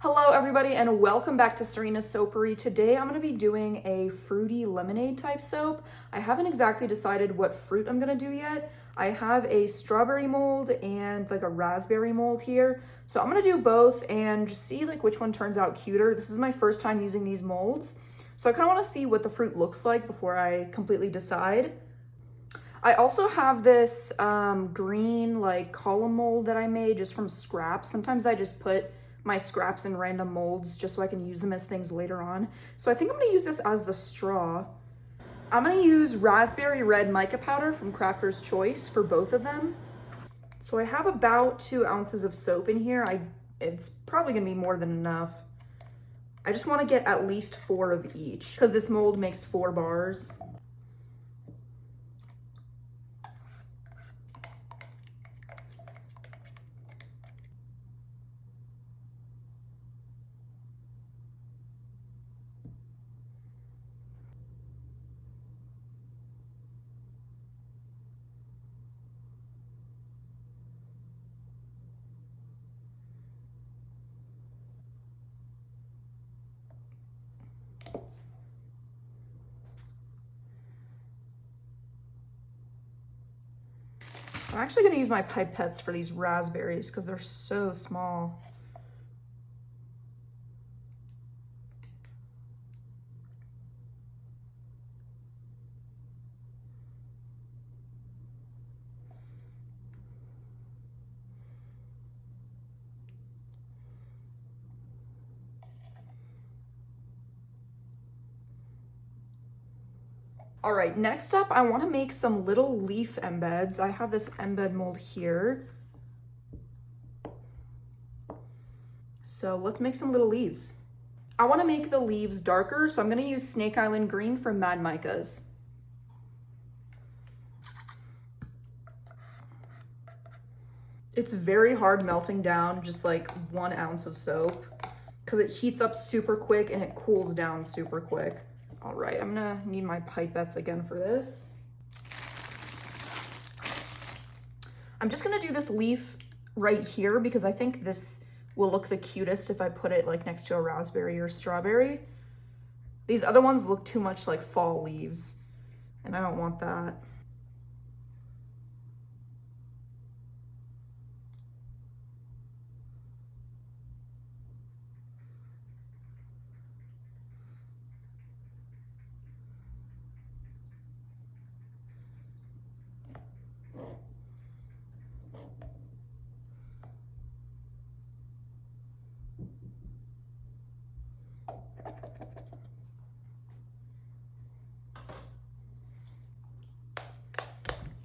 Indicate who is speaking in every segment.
Speaker 1: Hello everybody and welcome back to Serena's Soapery. Today I'm going to be doing a fruity lemonade type soap. I haven't exactly decided what fruit I'm going to do yet. I have a strawberry mold and like a raspberry mold here. So I'm going to do both and just see like which one turns out cuter. This is my first time using these molds. So I kind of want to see what the fruit looks like before I completely decide. I also have this green like column mold that I made just from scraps. Sometimes I just put my scraps in random molds just so I can use them as things later on. So I think I'm gonna use this as the straw. I'm gonna use raspberry red mica powder from Crafter's Choice for both of them. So I have about 2 ounces of soap in here. It's probably gonna be more than enough. I just wanna get at least 4 of each because this mold makes 4 bars. I'm actually gonna use my pipettes for these raspberries because they're so small. All right, next up, I wanna make some little leaf embeds. I have this embed mold here. So let's make some little leaves. I wanna make the leaves darker, so I'm gonna use Snake Island Green from Mad Micas. It's very hard melting down just like 1 ounce of soap because it heats up super quick and it cools down super quick. All right, I'm gonna need my pipettes again for this. I'm just gonna do this leaf right here because I think this will look the cutest if I put it like next to a raspberry or strawberry. These other ones look too much like fall leaves and I don't want that.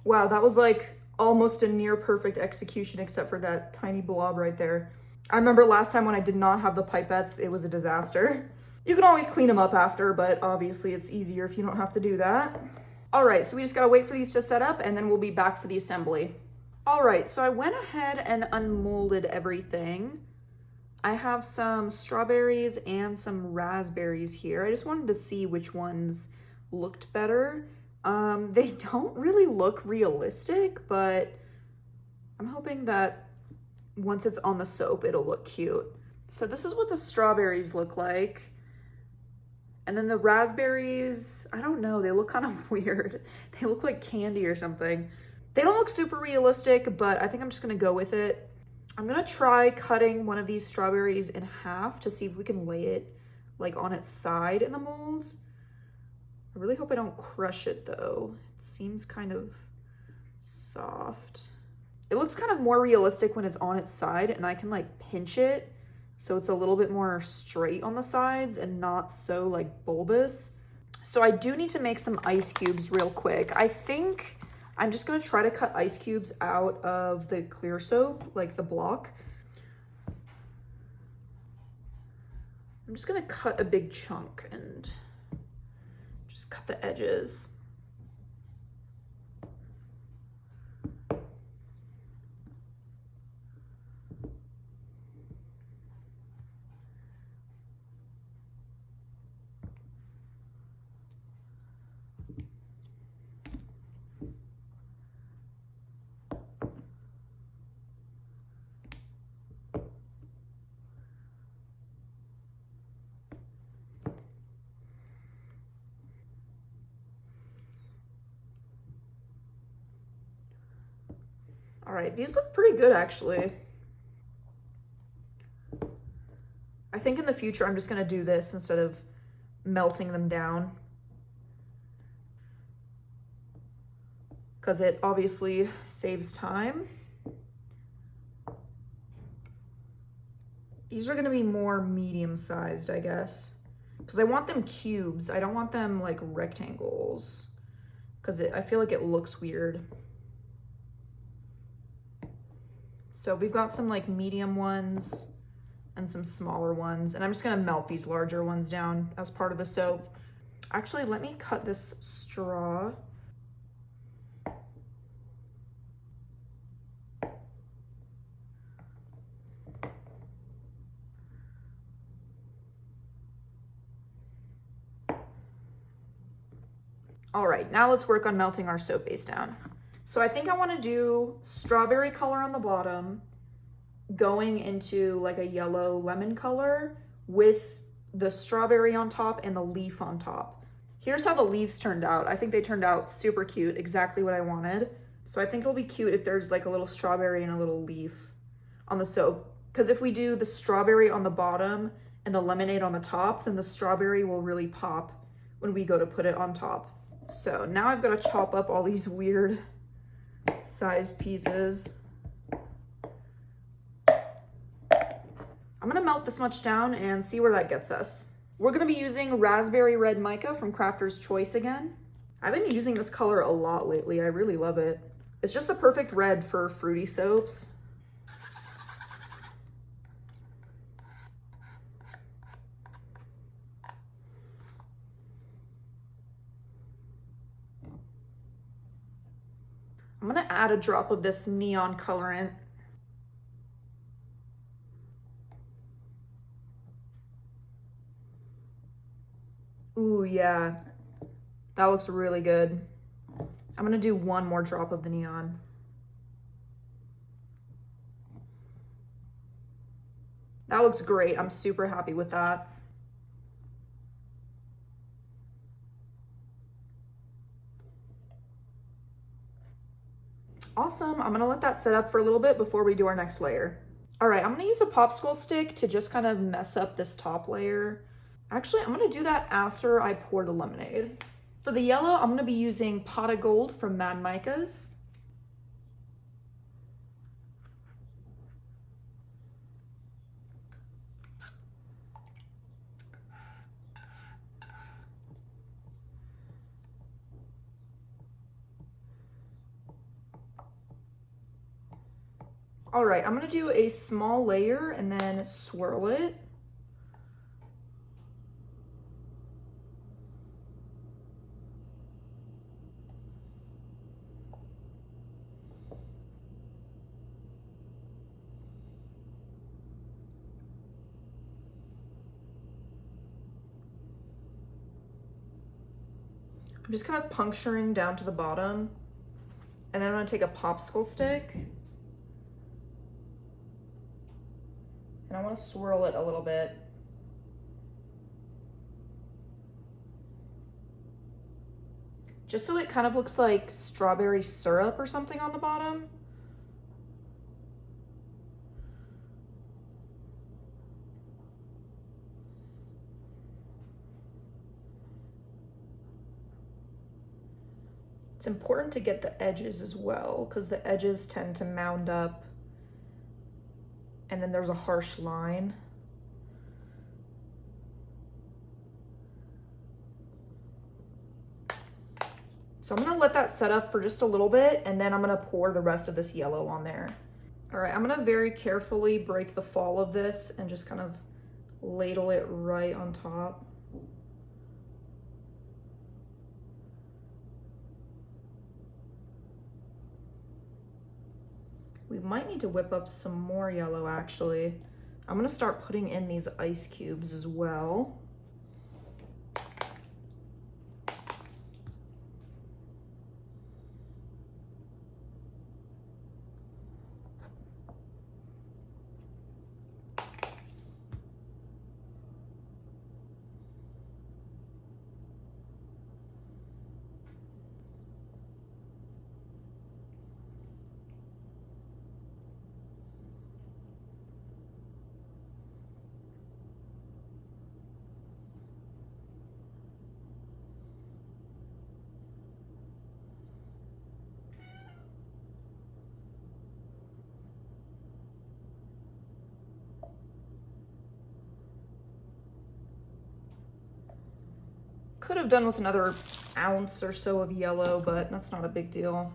Speaker 1: Wow, that was like almost a near perfect execution except for that tiny blob right there. I remember last time when I did not have the pipettes, it was a disaster. You can always clean them up after, but obviously it's easier if you don't have to do that. All right, so we just gotta wait for these to set up and then we'll be back for the assembly. All right, so I went ahead and unmolded everything. I have some strawberries and some raspberries here. I just wanted to see which ones looked better. They don't really look realistic, but I'm hoping that once it's on the soap, it'll look cute. So this is what the strawberries look like. And then the raspberries, I don't know, they look kind of weird. They look like candy or something. They don't look super realistic, but I think I'm just gonna go with it. I'm gonna try cutting one of these strawberries in half to see if we can lay it like on its side in the molds. I really hope I don't crush it though. It seems kind of soft. It looks kind of more realistic when it's on its side and I can like pinch it so it's a little bit more straight on the sides and not so like bulbous. So I do need to make some ice cubes real quick. I think I'm just gonna try to cut ice cubes out of the clear soap, like the block. I'm just gonna cut a big chunk and just cut the edges. All right, these look pretty good actually. I think in the future I'm just gonna do this instead of melting them down, because it obviously saves time. These are gonna be more medium-sized, I guess, because I want them cubes. I don't want them like rectangles, because I feel like it looks weird. So we've got some like medium ones and some smaller ones, and I'm just gonna melt these larger ones down as part of the soap. Actually, let me cut this straw. All right, now let's work on melting our soap base down. So I think I want to do strawberry color on the bottom, going into like a yellow lemon color with the strawberry on top and the leaf on top. Here's how the leaves turned out. I think they turned out super cute, exactly what I wanted. So I think it'll be cute if there's like a little strawberry and a little leaf on the soap. Because if we do the strawberry on the bottom and the lemonade on the top, then the strawberry will really pop when we go to put it on top. So now I've got to chop up all these weird sized pieces. I'm gonna melt this much down and see where that gets us. We're gonna be using Raspberry Red Mica from Crafter's Choice again. I've been using this color a lot lately. I really love it. It's just the perfect red for fruity soaps. I'm gonna add a drop of this neon colorant. Ooh, yeah, that looks really good. I'm gonna do one more drop of the neon. That looks great. I'm super happy with that. Awesome. I'm gonna let that set up for a little bit before we do our next layer. All right, I'm gonna use a popsicle stick to just kind of mess up this top layer. Actually, I'm gonna do that after I pour the lemonade. For the yellow, I'm gonna be using Pot of Gold from Mad Micas. All right, I'm gonna do a small layer and then swirl it. I'm just kind of puncturing down to the bottom. And then I'm gonna take a popsicle stick. And I wanna swirl it a little bit. Just so it kind of looks like strawberry syrup or something on the bottom. It's important to get the edges as well, because the edges tend to mound up and then there's a harsh line. So I'm gonna let that set up for just a little bit, and then I'm gonna pour the rest of this yellow on there. All right, I'm gonna very carefully break the fall of this and just kind of ladle it right on top. We might need to whip up some more yellow actually. I'm gonna start putting in these ice cubes as well. Could have done with another ounce or so of yellow, but that's not a big deal.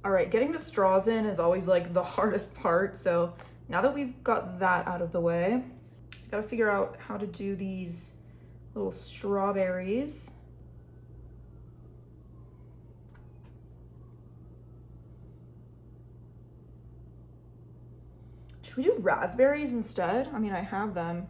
Speaker 1: All right, getting the straws in is always like the hardest part. So now that we've got that out of the way, gotta figure out how to do these little strawberries. Should we do raspberries instead? I mean, I have them.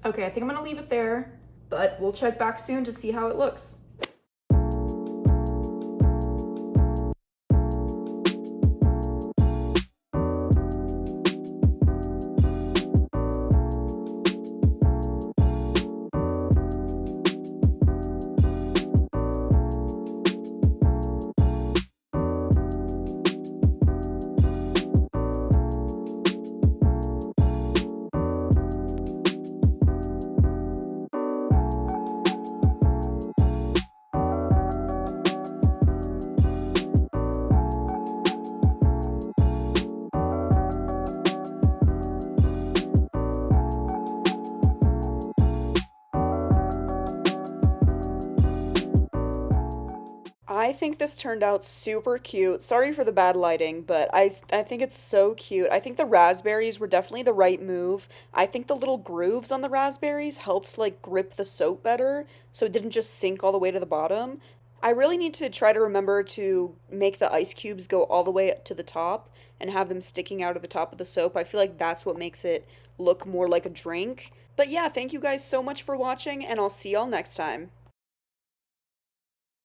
Speaker 1: Okay, I think I'm gonna leave it there, but we'll check back soon to see how it looks. I think this turned out super cute. Sorry for the bad lighting, but I think it's so cute. I think the raspberries were definitely the right move. I think the little grooves on the raspberries helped like grip the soap better, so it didn't just sink all the way to the bottom. I really need to try to remember to make the ice cubes go all the way up to the top and have them sticking out of the top of the soap. I feel like that's what makes it look more like a drink. But yeah, thank you guys so much for watching, and I'll see y'all next time.